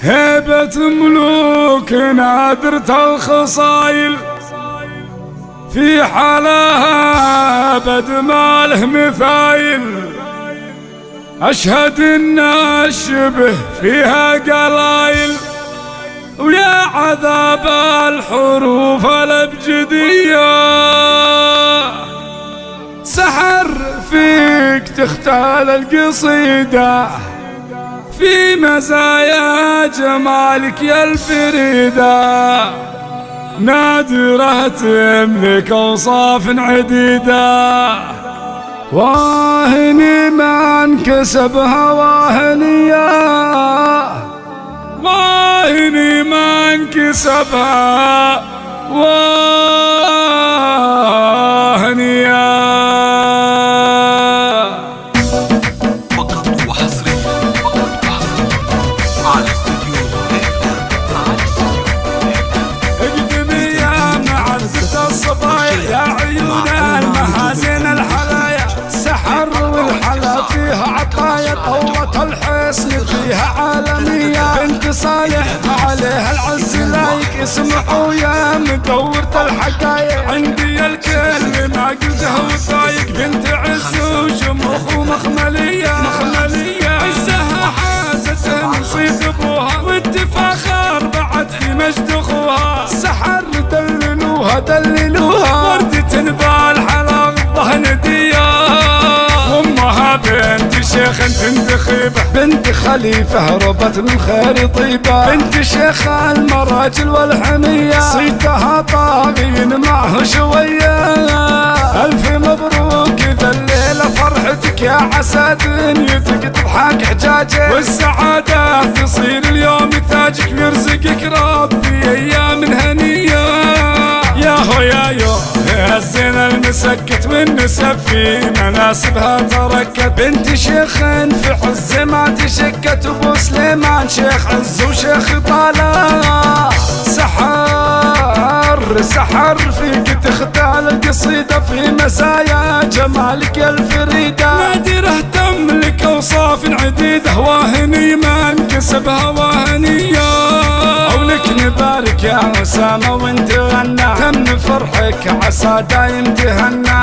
هيبة ملوك نادرة الخصايل، في حالها بد ما له مثايل. أشهد إن الشبه فيها قلايل، ويا عذاب الحروف الأبجدية. سحر فيك تختال القصيدة، في مزايا جمالك يا الفريدة. نادرة تملك أوصاف عديدة، واهني ما انكسبها واهنية، واهني ما انكسبها واهنية. فقط وحصريا على استوديو اقدمي يا معزة الصبايا، يا عيون المحاسن الحلايا. سحر والحلا فيها عطايا، طوة الحسن فيها عالمية. بنت صالح عليها العز لايق، اسمعوا يا مدورة الحكاية. عندي الكل ما قلته وثايق، بنت عز وشموخ ومخملية. عزها حازت من صيت ابوها، والتفاخر بعد في مجد اخوها. سحر دللوها وردة بالحلا غضه ندية. امها بنت شيخ تنتخبه، بنت خليفه هربت من خير طيبه. بنت شيخ المراجل والحميه، صيتها طاغين معه شويه. الف مبروك ذا الليله فرحتك، يا عسى دنيتك تضحك حجاجه. والسعاده تصير اليوم تاجك، ويرزقك ربي ايام هنيه. ياهو يايو يا الزين المسكت، والنسب في مناسبها تركت. بنت شيخ في عز ما تشكت، ابو سليمان شيخ عز وشيخ طالع. سحر فيك تختال القصيدة، في مزايا جمالك يا الفريدة. نادرة تملك اوصاف عديدة، واهني ما انكسبها واهنية. ولك نبارك يا أسامة وانت غنى، تم فرحك عسى دايم تهنى.